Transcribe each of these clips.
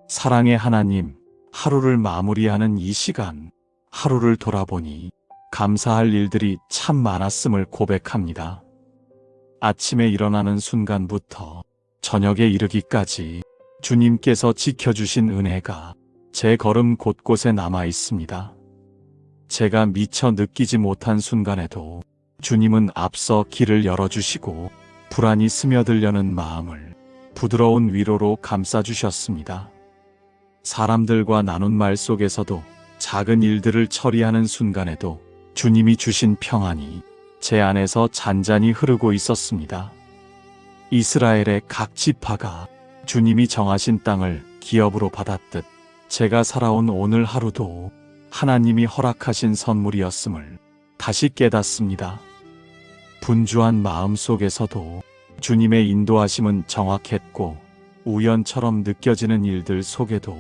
사랑의 하나님, 하루를 마무리하는 이 시간, 하루를 돌아보니 감사할 일들이 참 많았음을 고백합니다. 아침에 일어나는 순간부터 저녁에 이르기까지 주님께서 지켜주신 은혜가 제 걸음 곳곳에 남아 있습니다. 제가 미처 느끼지 못한 순간에도 주님은 앞서 길을 열어주시고 불안이 스며들려는 마음을 부드러운 위로로 감싸주셨습니다. 사람들과 나눈 말 속에서도 작은 일들을 처리하는 순간에도 주님이 주신 평안이 제 안에서 잔잔히 흐르고 있었습니다. 이스라엘의 각 지파가 주님이 정하신 땅을 기업으로 받았듯 제가 살아온 오늘 하루도 하나님이 허락하신 선물이었음을 다시 깨닫습니다. 분주한 마음 속에서도 주님의 인도하심은 정확했고 우연처럼 느껴지는 일들 속에도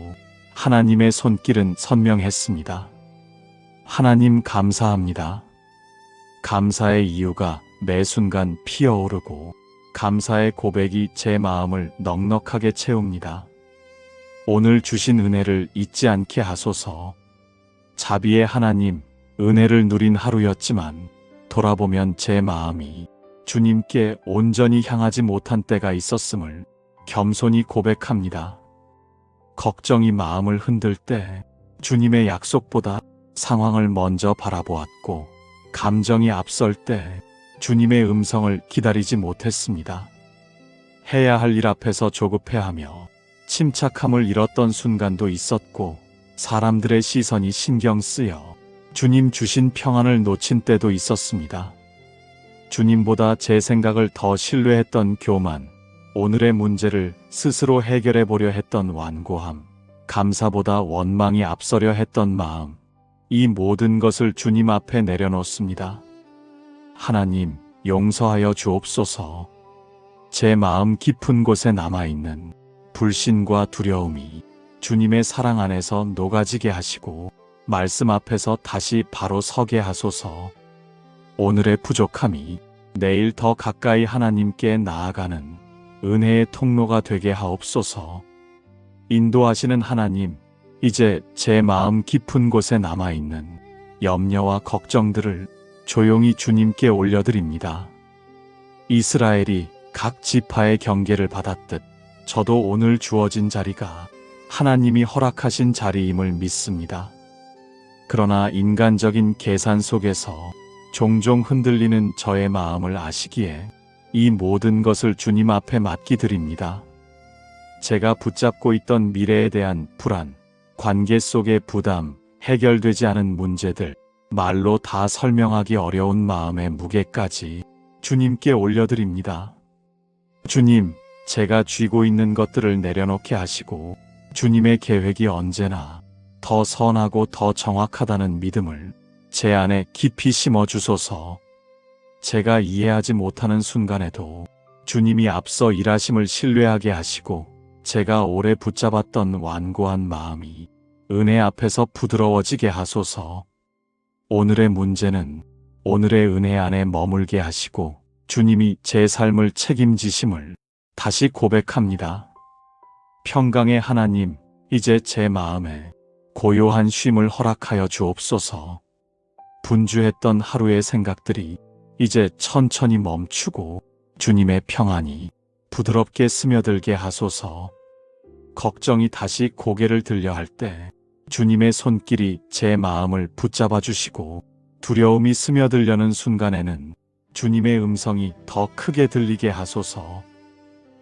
하나님의 손길은 선명했습니다. 하나님 감사합니다. 감사의 이유가 매 순간 피어오르고 감사의 고백이 제 마음을 넉넉하게 채웁니다. 오늘 주신 은혜를 잊지 않게 하소서. 자비의 하나님, 은혜를 누린 하루였지만 돌아보면 제 마음이 주님께 온전히 향하지 못한 때가 있었음을 겸손히 고백합니다. 걱정이 마음을 흔들 때 주님의 약속보다 상황을 먼저 바라보았고 감정이 앞설 때 주님의 음성을 기다리지 못했습니다. 해야 할 일 앞에서 조급해하며 침착함을 잃었던 순간도 있었고 사람들의 시선이 신경 쓰여 주님 주신 평안을 놓친 때도 있었습니다. 주님보다 제 생각을 더 신뢰했던 교만, 오늘의 문제를 스스로 해결해 보려 했던 완고함, 감사보다 원망이 앞서려 했던 마음, 이 모든 것을 주님 앞에 내려놓습니다. 하나님, 용서하여 주옵소서. 제 마음 깊은 곳에 남아있는 불신과 두려움이 주님의 사랑 안에서 녹아지게 하시고 말씀 앞에서 다시 바로 서게 하소서. 오늘의 부족함이 내일 더 가까이 하나님께 나아가는 은혜의 통로가 되게 하옵소서. 인도하시는 하나님, 이제 제 마음 깊은 곳에 남아있는 염려와 걱정들을 조용히 주님께 올려드립니다. 이스라엘이 각 지파의 경계를 받았듯 저도 오늘 주어진 자리가 하나님이 허락하신 자리임을 믿습니다. 그러나 인간적인 계산 속에서 종종 흔들리는 저의 마음을 아시기에 이 모든 것을 주님 앞에 맡기드립니다. 제가 붙잡고 있던 미래에 대한 불안, 관계 속의 부담, 해결되지 않은 문제들, 말로 다 설명하기 어려운 마음의 무게까지 주님께 올려드립니다. 주님, 제가 쥐고 있는 것들을 내려놓게 하시고 주님의 계획이 언제나 더 선하고 더 정확하다는 믿음을 제 안에 깊이 심어주소서. 제가 이해하지 못하는 순간에도 주님이 앞서 일하심을 신뢰하게 하시고 제가 오래 붙잡았던 완고한 마음이 은혜 앞에서 부드러워지게 하소서. 오늘의 문제는 오늘의 은혜 안에 머물게 하시고 주님이 제 삶을 책임지심을 다시 고백합니다. 평강의 하나님, 이제 제 마음에 고요한 쉼을 허락하여 주옵소서. 분주했던 하루의 생각들이 이제 천천히 멈추고 주님의 평안이 부드럽게 스며들게 하소서. 걱정이 다시 고개를 들려 할 때 주님의 손길이 제 마음을 붙잡아 주시고 두려움이 스며들려는 순간에는 주님의 음성이 더 크게 들리게 하소서.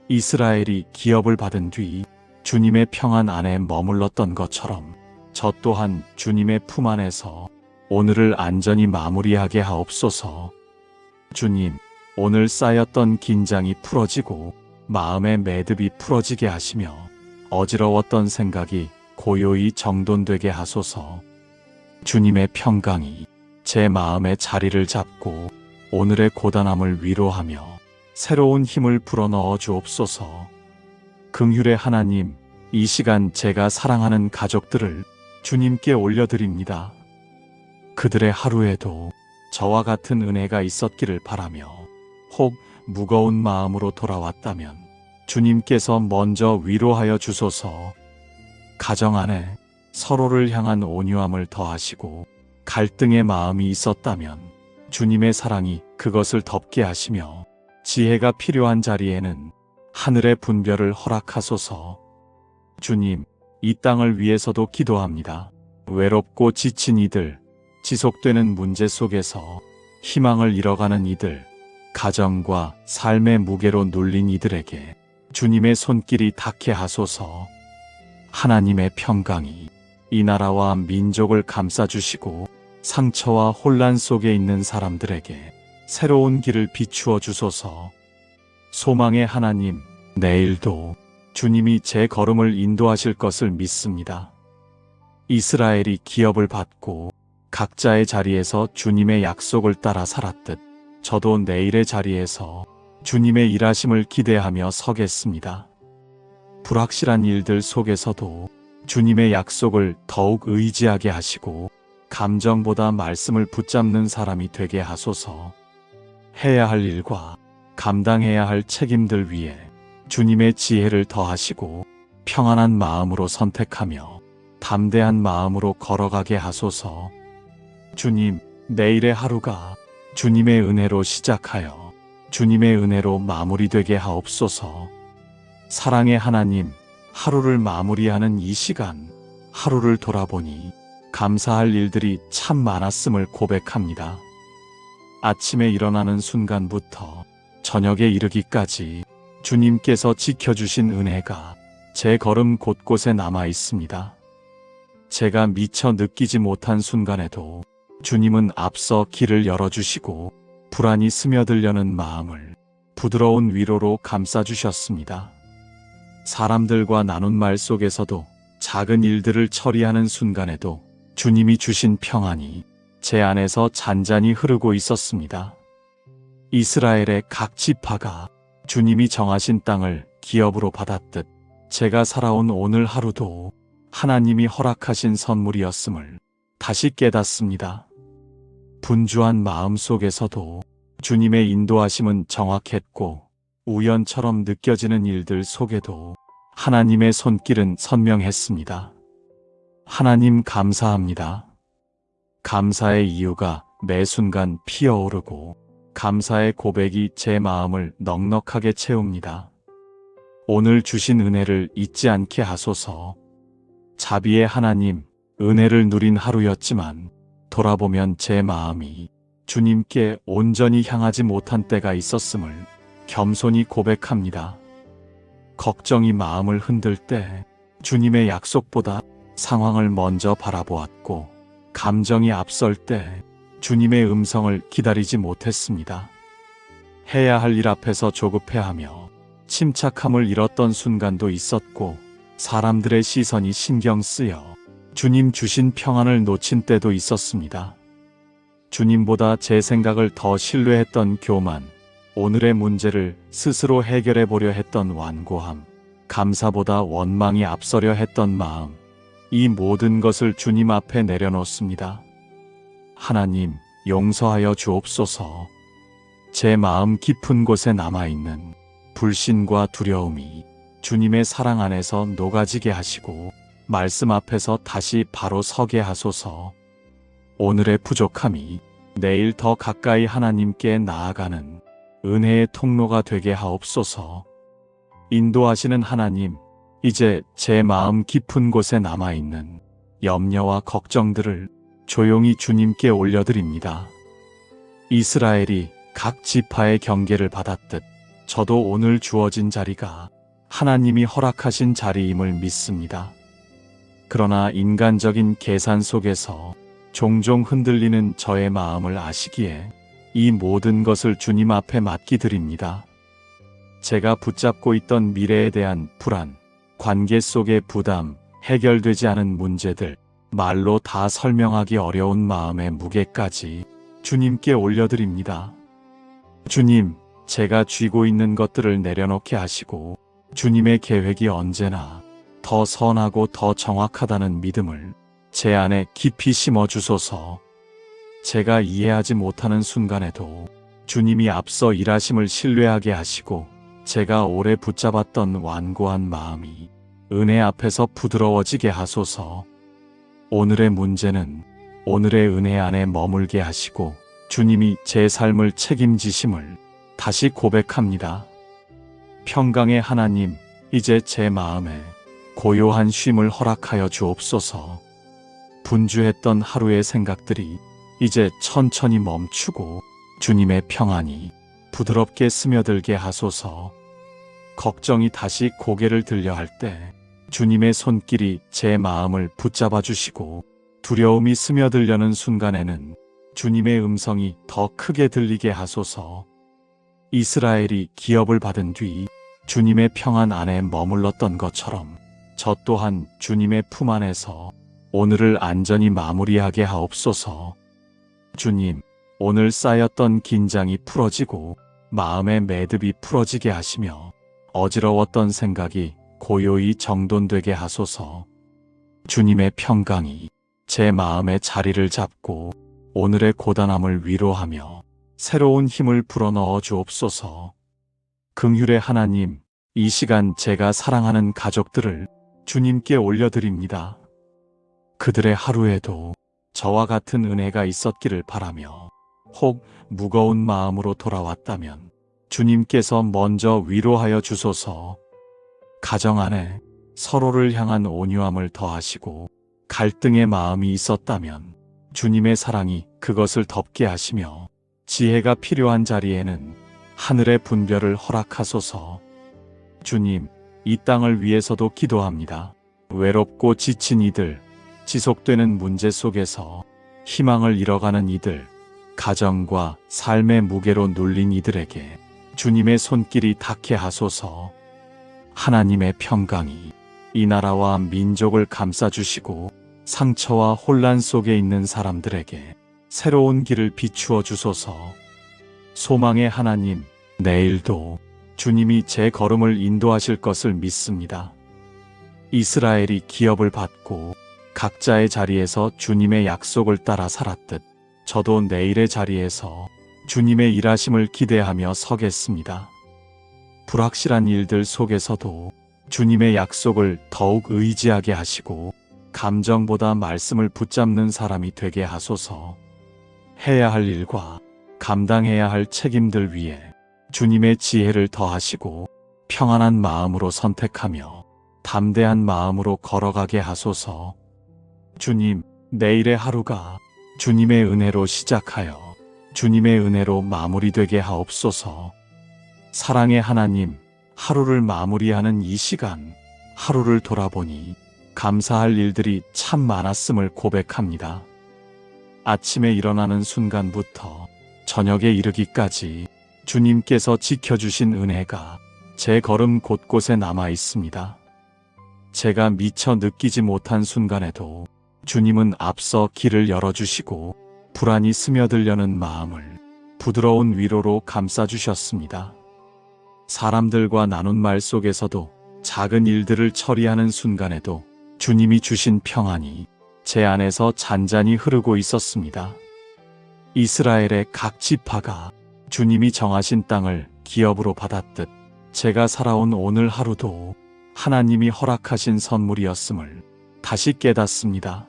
이스라엘이 기업을 받은 뒤 주님의 평안 안에 머물렀던 것처럼 저 또한 주님의 품 안에서 오늘을 안전히 마무리하게 하옵소서. 주님, 오늘 쌓였던 긴장이 풀어지고 마음의 매듭이 풀어지게 하시며 어지러웠던 생각이 고요히 정돈되게 하소서. 주님의 평강이 제 마음의 자리를 잡고 오늘의 고단함을 위로하며 새로운 힘을 불어넣어 주옵소서. 긍휼의 하나님, 이 시간 제가 사랑하는 가족들을 주님께 올려드립니다. 그들의 하루에도 저와 같은 은혜가 있었기를 바라며 혹 무거운 마음으로 돌아왔다면 주님께서 먼저 위로하여 주소서. 가정 안에 서로를 향한 온유함을 더하시고 갈등의 마음이 있었다면 주님의 사랑이 그것을 덮게 하시며 지혜가 필요한 자리에는 하늘의 분별을 허락하소서. 주님, 이 땅을 위해서도 기도합니다. 외롭고 지친 이들, 지속되는 문제 속에서 희망을 잃어가는 이들, 가정과 삶의 무게로 눌린 이들에게 주님의 손길이 닿게 하소서. 하나님의 평강이 이 나라와 민족을 감싸주시고 상처와 혼란 속에 있는 사람들에게 새로운 길을 비추어 주소서. 소망의 하나님, 내일도 주님이 제 걸음을 인도하실 것을 믿습니다. 이스라엘이 기업을 받고 각자의 자리에서 주님의 약속을 따라 살았듯 저도 내일의 자리에서 주님의 일하심을 기대하며 서겠습니다. 불확실한 일들 속에서도 주님의 약속을 더욱 의지하게 하시고 감정보다 말씀을 붙잡는 사람이 되게 하소서. 해야 할 일과 감당해야 할 책임들 위해 주님의 지혜를 더하시고 평안한 마음으로 선택하며 담대한 마음으로 걸어가게 하소서. 주님, 내일의 하루가 주님의 은혜로 시작하여 주님의 은혜로 마무리되게 하옵소서. 사랑의 하나님, 하루를 마무리하는 이 시간, 하루를 돌아보니 감사할 일들이 참 많았음을 고백합니다. 아침에 일어나는 순간부터 저녁에 이르기까지 주님께서 지켜주신 은혜가 제 걸음 곳곳에 남아 있습니다. 제가 미처 느끼지 못한 순간에도 주님은 앞서 길을 열어주시고 불안이 스며들려는 마음을 부드러운 위로로 감싸주셨습니다. 사람들과 나눈 말 속에서도 작은 일들을 처리하는 순간에도 주님이 주신 평안이 제 안에서 잔잔히 흐르고 있었습니다. 이스라엘의 각 지파가 주님이 정하신 땅을 기업으로 받았듯 제가 살아온 오늘 하루도 하나님이 허락하신 선물이었음을 다시 깨닫습니다. 분주한 마음 속에서도 주님의 인도하심은 정확했고 우연처럼 느껴지는 일들 속에도 하나님의 손길은 선명했습니다. 하나님 감사합니다. 감사의 이유가 매 순간 피어오르고 감사의 고백이 제 마음을 넉넉하게 채웁니다. 오늘 주신 은혜를 잊지 않게 하소서. 자비의 하나님, 은혜를 누린 하루였지만 돌아보면 제 마음이 주님께 온전히 향하지 못한 때가 있었음을 겸손히 고백합니다. 걱정이 마음을 흔들 때 주님의 약속보다 상황을 먼저 바라보았고 감정이 앞설 때 주님의 음성을 기다리지 못했습니다. 해야 할 일 앞에서 조급해하며 침착함을 잃었던 순간도 있었고 사람들의 시선이 신경 쓰여 주님 주신 평안을 놓친 때도 있었습니다. 주님보다 제 생각을 더 신뢰했던 교만, 오늘의 문제를 스스로 해결해 보려 했던 완고함, 감사보다 원망이 앞서려 했던 마음, 이 모든 것을 주님 앞에 내려놓습니다. 하나님, 용서하여 주옵소서. 제 마음 깊은 곳에 남아있는 불신과 두려움이 주님의 사랑 안에서 녹아지게 하시고 말씀 앞에서 다시 바로 서게 하소서. 오늘의 부족함이 내일 더 가까이 하나님께 나아가는 은혜의 통로가 되게 하옵소서. 인도하시는 하나님, 이제 제 마음 깊은 곳에 남아있는 염려와 걱정들을 조용히 주님께 올려드립니다. 이스라엘이 각 지파의 경계를 받았듯 저도 오늘 주어진 자리가 하나님이 허락하신 자리임을 믿습니다. 그러나 인간적인 계산 속에서 종종 흔들리는 저의 마음을 아시기에 이 모든 것을 주님 앞에 맡기드립니다. 제가 붙잡고 있던 미래에 대한 불안, 관계 속의 부담, 해결되지 않은 문제들, 말로 다 설명하기 어려운 마음의 무게까지 주님께 올려드립니다. 주님, 제가 쥐고 있는 것들을 내려놓게 하시고 주님의 계획이 언제나 더 선하고 더 정확하다는 믿음을 제 안에 깊이 심어주소서. 제가 이해하지 못하는 순간에도 주님이 앞서 일하심을 신뢰하게 하시고 제가 오래 붙잡았던 완고한 마음이 은혜 앞에서 부드러워지게 하소서. 오늘의 문제는 오늘의 은혜 안에 머물게 하시고 주님이 제 삶을 책임지심을 다시 고백합니다. 평강의 하나님, 이제 제 마음에 고요한 쉼을 허락하여 주옵소서. 분주했던 하루의 생각들이 이제 천천히 멈추고 주님의 평안이 부드럽게 스며들게 하소서. 걱정이 다시 고개를 들려 할 때 주님의 손길이 제 마음을 붙잡아 주시고 두려움이 스며들려는 순간에는 주님의 음성이 더 크게 들리게 하소서. 이스라엘이 기업을 받은 뒤 주님의 평안 안에 머물렀던 것처럼 저 또한 주님의 품 안에서 오늘을 안전히 마무리하게 하옵소서. 주님, 오늘 쌓였던 긴장이 풀어지고 마음의 매듭이 풀어지게 하시며 어지러웠던 생각이 고요히 정돈되게 하소서. 주님의 평강이 제 마음에 자리를 잡고 오늘의 고단함을 위로하며 새로운 힘을 불어넣어 주옵소서. 긍휼의 하나님, 이 시간 제가 사랑하는 가족들을 주님께 올려드립니다. 그들의 하루에도 저와 같은 은혜가 있었기를 바라며 혹 무거운 마음으로 돌아왔다면 주님께서 먼저 위로하여 주소서. 가정 안에 서로를 향한 온유함을 더하시고 갈등의 마음이 있었다면 주님의 사랑이 그것을 덮게 하시며 지혜가 필요한 자리에는 하늘의 분별을 허락하소서. 주님, 이 땅을 위해서도 기도합니다. 외롭고 지친 이들, 지속되는 문제 속에서 희망을 잃어가는 이들, 가정과 삶의 무게로 눌린 이들에게 주님의 손길이 닿게 하소서. 하나님의 평강이 이 나라와 민족을 감싸주시고 상처와 혼란 속에 있는 사람들에게 새로운 길을 비추어 주소서. 소망의 하나님, 내일도 주님이 제 걸음을 인도하실 것을 믿습니다. 이스라엘이 기업을 받고 각자의 자리에서 주님의 약속을 따라 살았듯 저도 내일의 자리에서 주님의 일하심을 기대하며 서겠습니다. 불확실한 일들 속에서도 주님의 약속을 더욱 의지하게 하시고 감정보다 말씀을 붙잡는 사람이 되게 하소서. 해야 할 일과 감당해야 할 책임들 위에 주님의 지혜를 더하시고 평안한 마음으로 선택하며 담대한 마음으로 걸어가게 하소서. 주님, 내일의 하루가 주님의 은혜로 시작하여 주님의 은혜로 마무리되게 하옵소서. 사랑의 하나님, 하루를 마무리하는 이 시간, 하루를 돌아보니 감사할 일들이 참 많았음을 고백합니다. 아침에 일어나는 순간부터 저녁에 이르기까지 주님께서 지켜주신 은혜가 제 걸음 곳곳에 남아 있습니다. 제가 미처 느끼지 못한 순간에도 주님은 앞서 길을 열어주시고 불안이 스며들려는 마음을 부드러운 위로로 감싸주셨습니다. 사람들과 나눈 말 속에서도 작은 일들을 처리하는 순간에도 주님이 주신 평안이 제 안에서 잔잔히 흐르고 있었습니다. 이스라엘의 각 지파가 주님이 정하신 땅을 기업으로 받았듯 제가 살아온 오늘 하루도 하나님이 허락하신 선물이었음을 다시 깨닫습니다.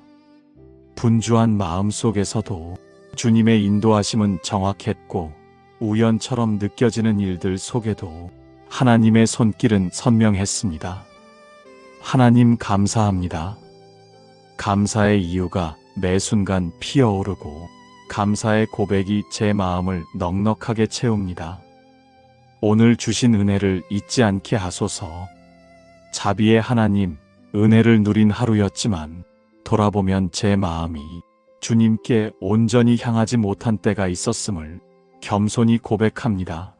분주한 마음 속에서도 주님의 인도하심은 정확했고 우연처럼 느껴지는 일들 속에도 하나님의 손길은 선명했습니다. 하나님 감사합니다. 감사의 이유가 매 순간 피어오르고 감사의 고백이 제 마음을 넉넉하게 채웁니다. 오늘 주신 은혜를 잊지 않게 하소서. 자비의 하나님, 은혜를 누린 하루였지만 돌아보면 제 마음이 주님께 온전히 향하지 못한 때가 있었음을 겸손히 고백합니다.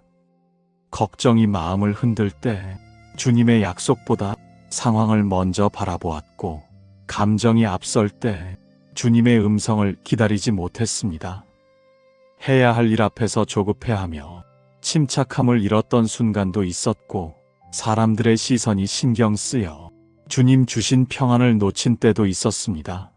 걱정이 마음을 흔들 때 주님의 약속보다 상황을 먼저 바라보았고 감정이 앞설 때 주님의 음성을 기다리지 못했습니다. 해야 할 일 앞에서 조급해하며 침착함을 잃었던 순간도 있었고 사람들의 시선이 신경 쓰여 주님 주신 평안을 놓친 때도 있었습니다.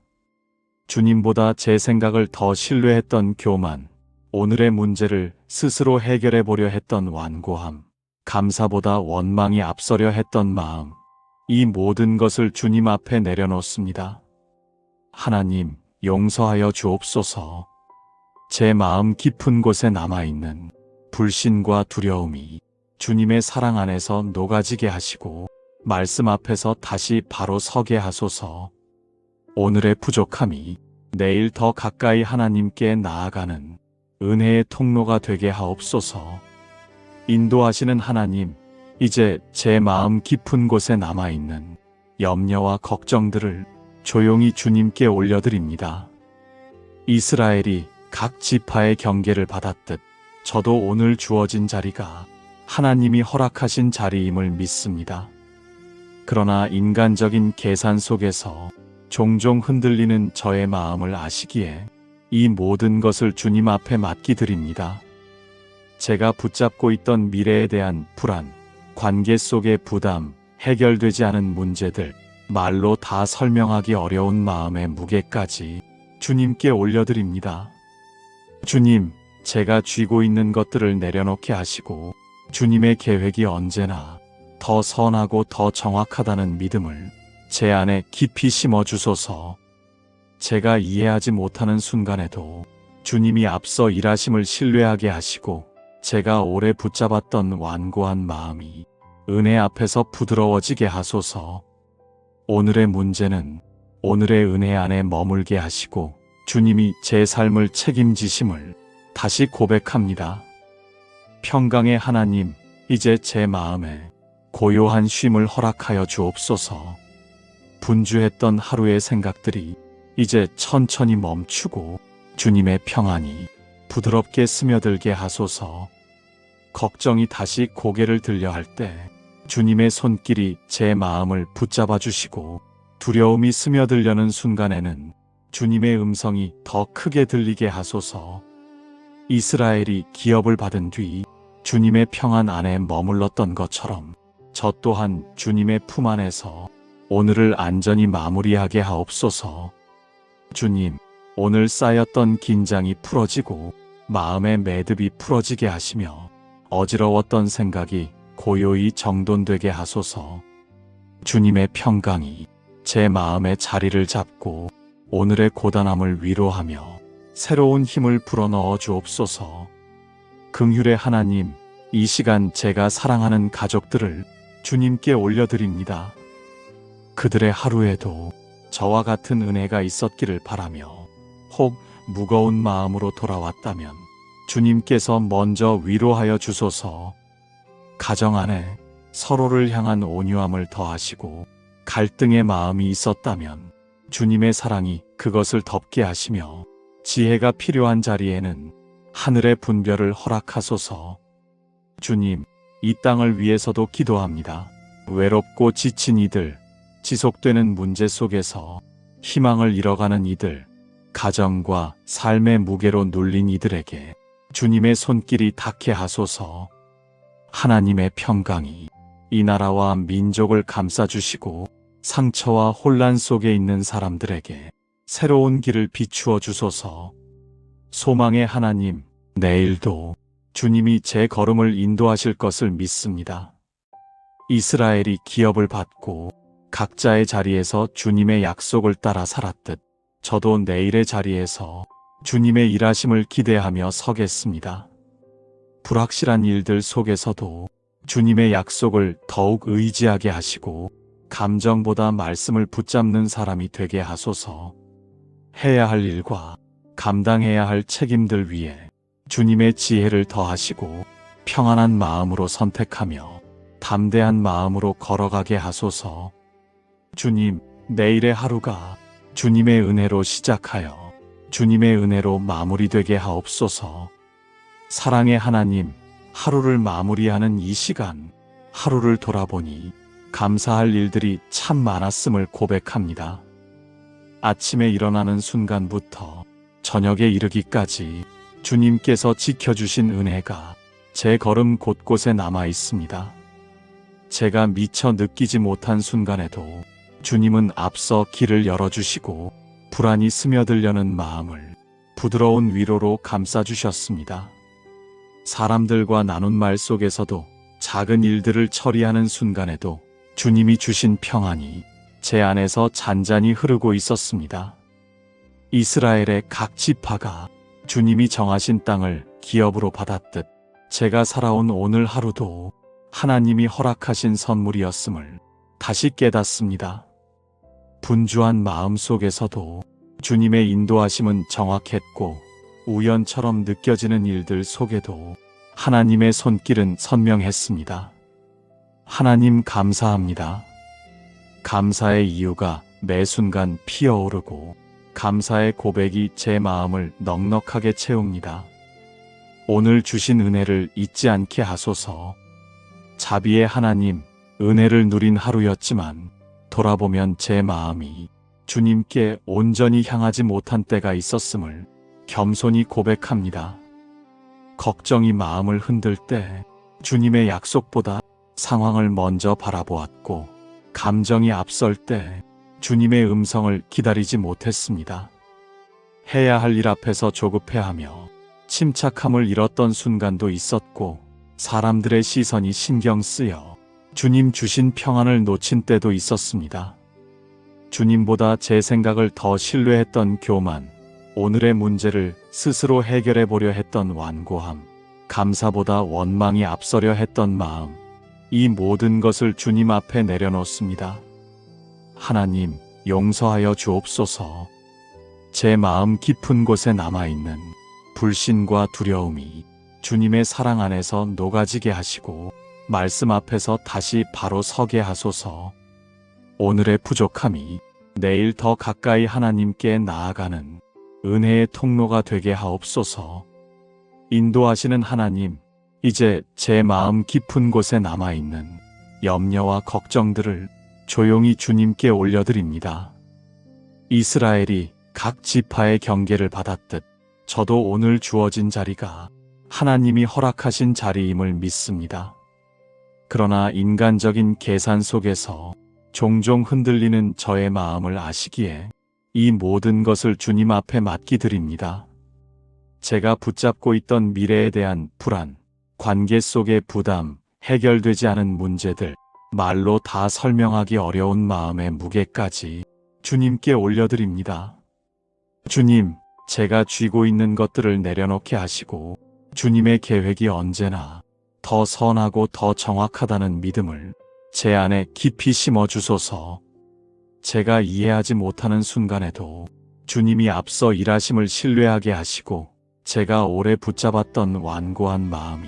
주님보다 제 생각을 더 신뢰했던 교만, 오늘의 문제를 스스로 해결해 보려 했던 완고함, 감사보다 원망이 앞서려 했던 마음, 이 모든 것을 주님 앞에 내려놓습니다. 하나님, 용서하여 주옵소서. 제 마음 깊은 곳에 남아있는 불신과 두려움이 주님의 사랑 안에서 녹아지게 하시고 말씀 앞에서 다시 바로 서게 하소서. 오늘의 부족함이 내일 더 가까이 하나님께 나아가는 은혜의 통로가 되게 하옵소서. 인도하시는 하나님, 이제 제 마음 깊은 곳에 남아있는 염려와 걱정들을 조용히 주님께 올려드립니다. 이스라엘이 각 지파의 경계를 받았듯 저도 오늘 주어진 자리가 하나님이 허락하신 자리임을 믿습니다. 그러나 인간적인 계산 속에서 종종 흔들리는 저의 마음을 아시기에 이 모든 것을 주님 앞에 맡기드립니다. 제가 붙잡고 있던 미래에 대한 불안, 관계 속의 부담, 해결되지 않은 문제들, 말로 다 설명하기 어려운 마음의 무게까지 주님께 올려드립니다. 주님, 제가 쥐고 있는 것들을 내려놓게 하시고 주님의 계획이 언제나 더 선하고 더 정확하다는 믿음을 제 안에 깊이 심어주소서. 제가 이해하지 못하는 순간에도 주님이 앞서 일하심을 신뢰하게 하시고 제가 오래 붙잡았던 완고한 마음이 은혜 앞에서 부드러워지게 하소서. 오늘의 문제는 오늘의 은혜 안에 머물게 하시고 주님이 제 삶을 책임지심을 다시 고백합니다. 평강의 하나님, 이제 제 마음에 고요한 쉼을 허락하여 주옵소서. 분주했던 하루의 생각들이 이제 천천히 멈추고 주님의 평안이 부드럽게 스며들게 하소서. 걱정이 다시 고개를 들려 할 때 주님의 손길이 제 마음을 붙잡아 주시고 두려움이 스며들려는 순간에는 주님의 음성이 더 크게 들리게 하소서. 이스라엘이 기업을 받은 뒤 주님의 평안 안에 머물렀던 것처럼 저 또한 주님의 품 안에서 오늘을 안전히 마무리하게 하옵소서. 주님, 오늘 쌓였던 긴장이 풀어지고 마음의 매듭이 풀어지게 하시며 어지러웠던 생각이 고요히 정돈되게 하소서. 주님의 평강이 제 마음의 자리를 잡고 오늘의 고단함을 위로하며 새로운 힘을 불어넣어 주옵소서. 긍휼의 하나님, 이 시간 제가 사랑하는 가족들을 주님께 올려드립니다. 그들의 하루에도 저와 같은 은혜가 있었기를 바라며 혹 무거운 마음으로 돌아왔다면 주님께서 먼저 위로하여 주소서. 가정 안에 서로를 향한 온유함을 더하시고 갈등의 마음이 있었다면 주님의 사랑이 그것을 덮게 하시며 지혜가 필요한 자리에는 하늘의 분별을 허락하소서. 주님, 이 땅을 위해서도 기도합니다. 외롭고 지친 이들, 지속되는 문제 속에서 희망을 잃어가는 이들, 가정과 삶의 무게로 눌린 이들에게 주님의 손길이 닿게 하소서. 하나님의 평강이 이 나라와 민족을 감싸주시고 상처와 혼란 속에 있는 사람들에게 새로운 길을 비추어 주소서. 소망의 하나님, 내일도 주님이 제 걸음을 인도하실 것을 믿습니다. 이스라엘이 기업을 받고 각자의 자리에서 주님의 약속을 따라 살았듯 저도 내일의 자리에서 주님의 일하심을 기대하며 서겠습니다. 불확실한 일들 속에서도 주님의 약속을 더욱 의지하게 하시고 감정보다 말씀을 붙잡는 사람이 되게 하소서. 해야 할 일과 감당해야 할 책임들 위에 주님의 지혜를 더하시고 평안한 마음으로 선택하며 담대한 마음으로 걸어가게 하소서. 주님, 내일의 하루가 주님의 은혜로 시작하여 주님의 은혜로 마무리되게 하옵소서. 사랑의 하나님, 하루를 마무리하는 이 시간, 하루를 돌아보니 감사할 일들이 참 많았음을 고백합니다. 아침에 일어나는 순간부터 저녁에 이르기까지 주님께서 지켜주신 은혜가 제 걸음 곳곳에 남아 있습니다. 제가 미처 느끼지 못한 순간에도 주님은 앞서 길을 열어주시고 불안이 스며들려는 마음을 부드러운 위로로 감싸주셨습니다. 사람들과 나눈 말 속에서도 작은 일들을 처리하는 순간에도 주님이 주신 평안이 제 안에서 잔잔히 흐르고 있었습니다. 이스라엘의 각 지파가 주님이 정하신 땅을 기업으로 받았듯 제가 살아온 오늘 하루도 하나님이 허락하신 선물이었음을 다시 깨닫습니다. 분주한 마음 속에서도 주님의 인도하심은 정확했고 우연처럼 느껴지는 일들 속에도 하나님의 손길은 선명했습니다. 하나님 감사합니다. 감사의 이유가 매 순간 피어오르고 감사의 고백이 제 마음을 넉넉하게 채웁니다. 오늘 주신 은혜를 잊지 않게 하소서. 자비의 하나님, 은혜를 누린 하루였지만 돌아보면 제 마음이 주님께 온전히 향하지 못한 때가 있었음을 겸손히 고백합니다. 걱정이 마음을 흔들 때 주님의 약속보다 상황을 먼저 바라보았고 감정이 앞설 때 주님의 음성을 기다리지 못했습니다. 해야 할 일 앞에서 조급해하며 침착함을 잃었던 순간도 있었고 사람들의 시선이 신경 쓰여 주님 주신 평안을 놓친 때도 있었습니다. 주님보다 제 생각을 더 신뢰했던 교만, 오늘의 문제를 스스로 해결해 보려 했던 완고함, 감사보다 원망이 앞서려 했던 마음, 이 모든 것을 주님 앞에 내려놓습니다. 하나님, 용서하여 주옵소서. 제 마음 깊은 곳에 남아있는 불신과 두려움이 주님의 사랑 안에서 녹아지게 하시고 말씀 앞에서 다시 바로 서게 하소서. 오늘의 부족함이 내일 더 가까이 하나님께 나아가는 은혜의 통로가 되게 하옵소서. 인도하시는 하나님, 이제 제 마음 깊은 곳에 남아있는 염려와 걱정들을 조용히 주님께 올려드립니다. 이스라엘이 각 지파의 경계를 받았듯 저도 오늘 주어진 자리가 하나님이 허락하신 자리임을 믿습니다. 그러나 인간적인 계산 속에서 종종 흔들리는 저의 마음을 아시기에 이 모든 것을 주님 앞에 맡기드립니다. 제가 붙잡고 있던 미래에 대한 불안, 관계 속의 부담, 해결되지 않은 문제들, 말로 다 설명하기 어려운 마음의 무게까지 주님께 올려드립니다. 주님, 제가 쥐고 있는 것들을 내려놓게 하시고 주님의 계획이 언제나 더 선하고 더 정확하다는 믿음을 제 안에 깊이 심어주소서. 제가 이해하지 못하는 순간에도 주님이 앞서 일하심을 신뢰하게 하시고 제가 오래 붙잡았던 완고한 마음이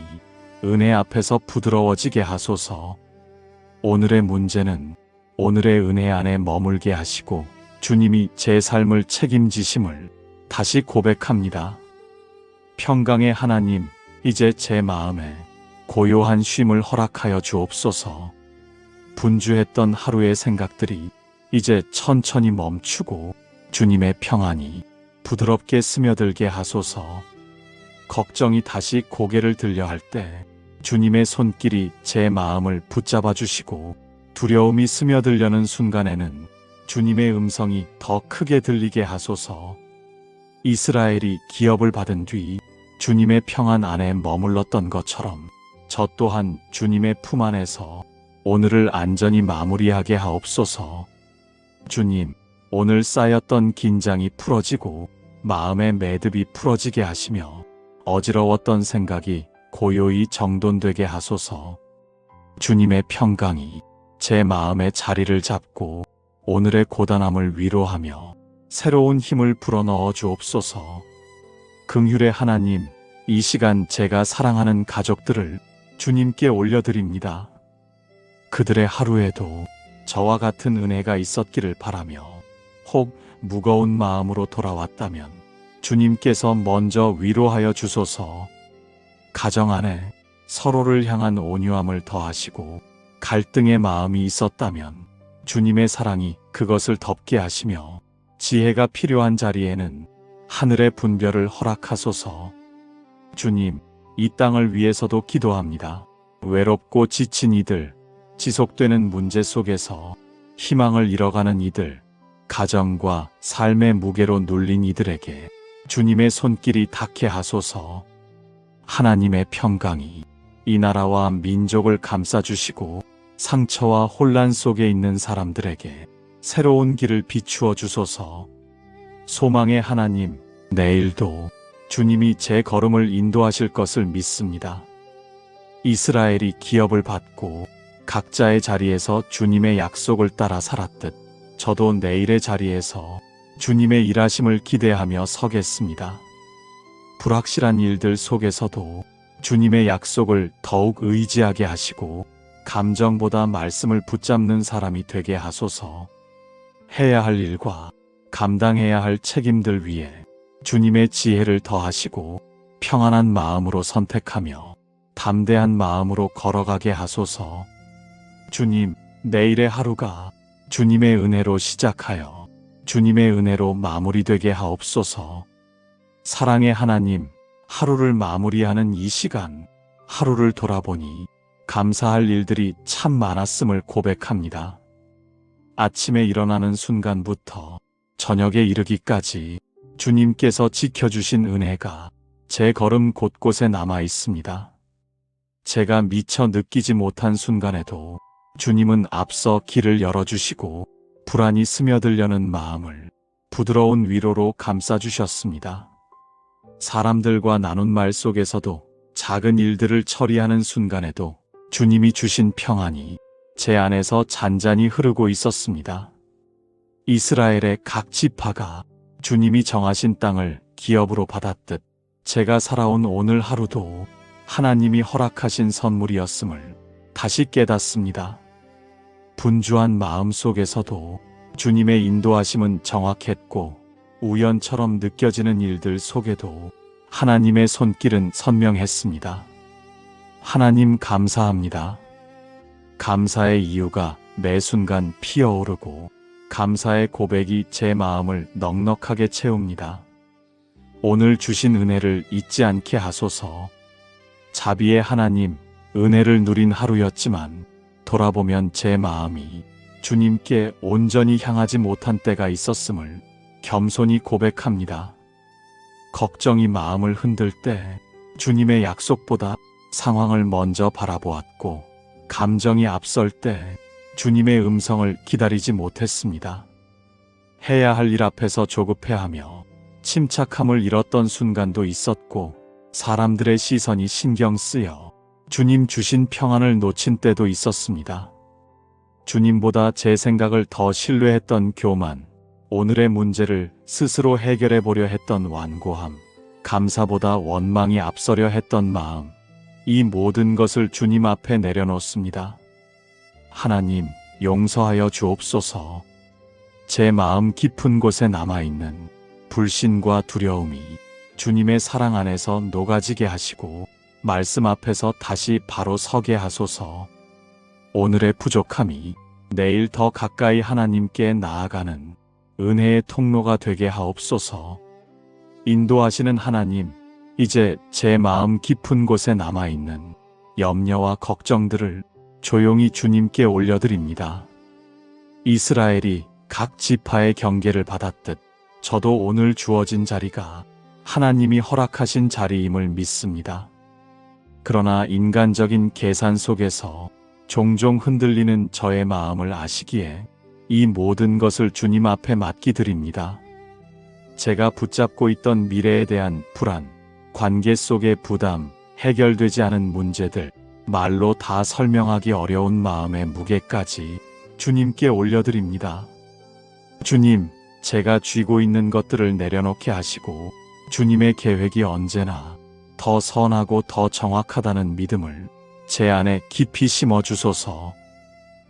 은혜 앞에서 부드러워지게 하소서. 오늘의 문제는 오늘의 은혜 안에 머물게 하시고 주님이 제 삶을 책임지심을 다시 고백합니다. 평강의 하나님, 이제 제 마음에 고요한 쉼을 허락하여 주옵소서. 분주했던 하루의 생각들이 이제 천천히 멈추고 주님의 평안이 부드럽게 스며들게 하소서. 걱정이 다시 고개를 들려 할 때 주님의 손길이 제 마음을 붙잡아 주시고 두려움이 스며들려는 순간에는 주님의 음성이 더 크게 들리게 하소서. 이스라엘이 기업을 받은 뒤 주님의 평안 안에 머물렀던 것처럼 저 또한 주님의 품 안에서 오늘을 안전히 마무리하게 하옵소서. 주님, 오늘 쌓였던 긴장이 풀어지고 마음의 매듭이 풀어지게 하시며 어지러웠던 생각이 고요히 정돈되게 하소서. 주님의 평강이 제 마음의 자리를 잡고 오늘의 고단함을 위로하며 새로운 힘을 불어넣어 주옵소서. 긍휼의 하나님, 이 시간 제가 사랑하는 가족들을 주님께 올려드립니다. 그들의 하루에도 저와 같은 은혜가 있었기를 바라며 혹 무거운 마음으로 돌아왔다면 주님께서 먼저 위로하여 주소서. 가정 안에 서로를 향한 온유함을 더하시고 갈등의 마음이 있었다면 주님의 사랑이 그것을 덮게 하시며 지혜가 필요한 자리에는 하늘의 분별을 허락하소서. 주님, 이 땅을 위해서도 기도합니다. 외롭고 지친 이들, 지속되는 문제 속에서 희망을 잃어가는 이들, 가정과 삶의 무게로 눌린 이들에게 주님의 손길이 닿게 하소서. 하나님의 평강이 이 나라와 민족을 감싸주시고 상처와 혼란 속에 있는 사람들에게 새로운 길을 비추어 주소서. 소망의 하나님, 내일도 주님이 제 걸음을 인도하실 것을 믿습니다. 이스라엘이 기업을 받고 각자의 자리에서 주님의 약속을 따라 살았듯 저도 내일의 자리에서 주님의 일하심을 기대하며 서겠습니다. 불확실한 일들 속에서도 주님의 약속을 더욱 의지하게 하시고 감정보다 말씀을 붙잡는 사람이 되게 하소서. 해야 할 일과 감당해야 할 책임들 위해 주님의 지혜를 더하시고 평안한 마음으로 선택하며 담대한 마음으로 걸어가게 하소서. 주님, 내일의 하루가 주님의 은혜로 시작하여 주님의 은혜로 마무리되게 하옵소서. 사랑의 하나님, 하루를 마무리하는 이 시간, 하루를 돌아보니 감사할 일들이 참 많았음을 고백합니다. 아침에 일어나는 순간부터 저녁에 이르기까지 주님께서 지켜주신 은혜가 제 걸음 곳곳에 남아 있습니다. 제가 미처 느끼지 못한 순간에도 주님은 앞서 길을 열어주시고 불안이 스며들려는 마음을 부드러운 위로로 감싸주셨습니다. 사람들과 나눈 말 속에서도 작은 일들을 처리하는 순간에도 주님이 주신 평안이 제 안에서 잔잔히 흐르고 있었습니다. 이스라엘의 각 지파가 주님이 정하신 땅을 기업으로 받았듯 제가 살아온 오늘 하루도 하나님이 허락하신 선물이었음을 다시 깨닫습니다. 분주한 마음 속에서도 주님의 인도하심은 정확했고 우연처럼 느껴지는 일들 속에도 하나님의 손길은 선명했습니다. 하나님 감사합니다. 감사의 이유가 매 순간 피어오르고 감사의 고백이 제 마음을 넉넉하게 채웁니다. 오늘 주신 은혜를 잊지 않게 하소서. 자비의 하나님, 은혜를 누린 하루였지만 돌아보면 제 마음이 주님께 온전히 향하지 못한 때가 있었음을 겸손히 고백합니다. 걱정이 마음을 흔들 때 주님의 약속보다 상황을 먼저 바라보았고 감정이 앞설 때 주님의 음성을 기다리지 못했습니다. 해야 할 일 앞에서 조급해하며 침착함을 잃었던 순간도 있었고 사람들의 시선이 신경 쓰여 주님 주신 평안을 놓친 때도 있었습니다. 주님보다 제 생각을 더 신뢰했던 교만, 오늘의 문제를 스스로 해결해 보려 했던 완고함, 감사보다 원망이 앞서려 했던 마음, 이 모든 것을 주님 앞에 내려놓습니다. 하나님, 용서하여 주옵소서. 제 마음 깊은 곳에 남아있는 불신과 두려움이 주님의 사랑 안에서 녹아지게 하시고 말씀 앞에서 다시 바로 서게 하소서. 오늘의 부족함이 내일 더 가까이 하나님께 나아가는 은혜의 통로가 되게 하옵소서. 인도하시는 하나님, 이제 제 마음 깊은 곳에 남아있는 염려와 걱정들을 조용히 주님께 올려드립니다. 이스라엘이 각 지파의 경계를 받았듯 저도 오늘 주어진 자리가 하나님이 허락하신 자리임을 믿습니다. 그러나 인간적인 계산 속에서 종종 흔들리는 저의 마음을 아시기에 이 모든 것을 주님 앞에 맡기드립니다. 제가 붙잡고 있던 미래에 대한 불안, 관계 속의 부담, 해결되지 않은 문제들, 말로 다 설명하기 어려운 마음의 무게까지 주님께 올려드립니다. 주님, 제가 쥐고 있는 것들을 내려놓게 하시고 주님의 계획이 언제나 더 선하고 더 정확하다는 믿음을 제 안에 깊이 심어주소서.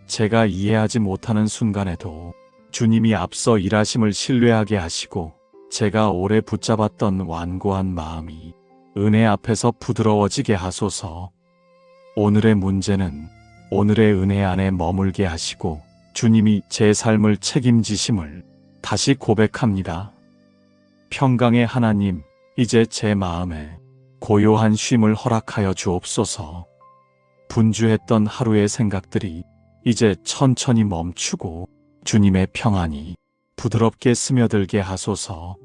제가 이해하지 못하는 순간에도 주님이 앞서 일하심을 신뢰하게 하시고 제가 오래 붙잡았던 완고한 마음이 은혜 앞에서 부드러워지게 하소서. 오늘의 문제는 오늘의 은혜 안에 머물게 하시고 주님이 제 삶을 책임지심을 다시 고백합니다. 평강의 하나님, 이제 제 마음에 고요한 쉼을 허락하여 주옵소서. 분주했던 하루의 생각들이 이제 천천히 멈추고 주님의 평안이 부드럽게 스며들게 하소서.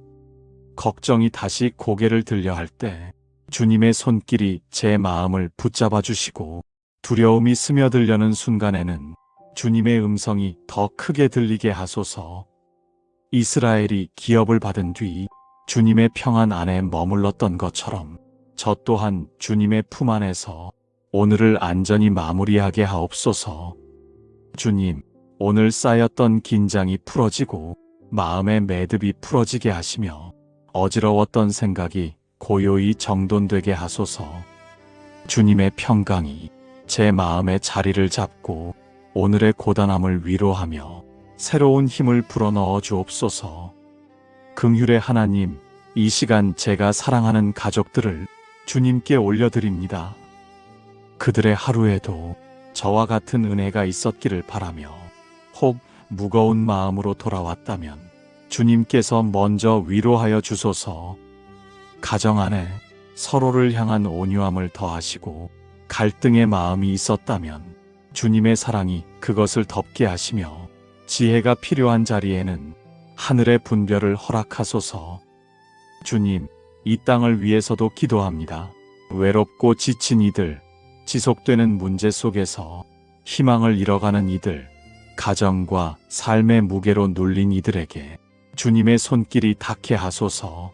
걱정이 다시 고개를 들려 할 때 주님의 손길이 제 마음을 붙잡아 주시고 두려움이 스며들려는 순간에는 주님의 음성이 더 크게 들리게 하소서. 이스라엘이 기업을 받은 뒤 주님의 평안 안에 머물렀던 것처럼 저 또한 주님의 품 안에서 오늘을 안전히 마무리하게 하옵소서. 주님, 오늘 쌓였던 긴장이 풀어지고 마음의 매듭이 풀어지게 하시며 어지러웠던 생각이 고요히 정돈되게 하소서. 주님의 평강이 제 마음의 자리를 잡고 오늘의 고단함을 위로하며 새로운 힘을 불어넣어 주옵소서. 긍휼의 하나님, 이 시간 제가 사랑하는 가족들을 주님께 올려드립니다. 그들의 하루에도 저와 같은 은혜가 있었기를 바라며 혹 무거운 마음으로 돌아왔다면 주님께서 먼저 위로하여 주소서. 가정 안에 서로를 향한 온유함을 더하시고 갈등의 마음이 있었다면 주님의 사랑이 그것을 덮게 하시며 지혜가 필요한 자리에는 하늘의 분별을 허락하소서. 주님, 이 땅을 위해서도 기도합니다. 외롭고 지친 이들, 지속되는 문제 속에서 희망을 잃어가는 이들, 가정과 삶의 무게로 눌린 이들에게 주님의 손길이 닿게 하소서.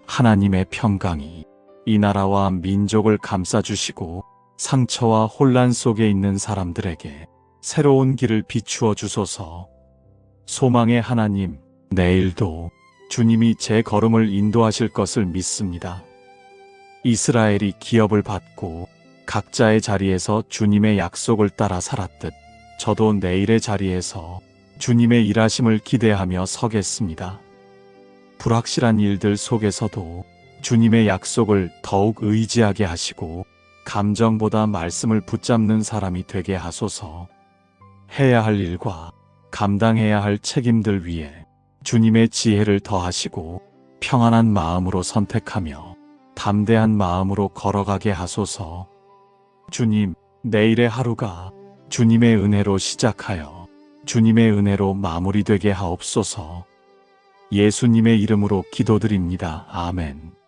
하나님의 평강이 이 나라와 민족을 감싸주시고 상처와 혼란 속에 있는 사람들에게 새로운 길을 비추어 주소서. 소망의 하나님, 내일도 주님이 제 걸음을 인도하실 것을 믿습니다. 이스라엘이 기업을 받고 각자의 자리에서 주님의 약속을 따라 살았듯 저도 내일의 자리에서 주님의 일하심을 기대하며 서겠습니다. 불확실한 일들 속에서도 주님의 약속을 더욱 의지하게 하시고 감정보다 말씀을 붙잡는 사람이 되게 하소서. 해야 할 일과 감당해야 할 책임들 위에 주님의 지혜를 더하시고 평안한 마음으로 선택하며 담대한 마음으로 걸어가게 하소서. 주님, 내일의 하루가 주님의 은혜로 시작하여 주님의 은혜로 마무리되게 하옵소서. 예수님의 이름으로 기도드립니다. 아멘.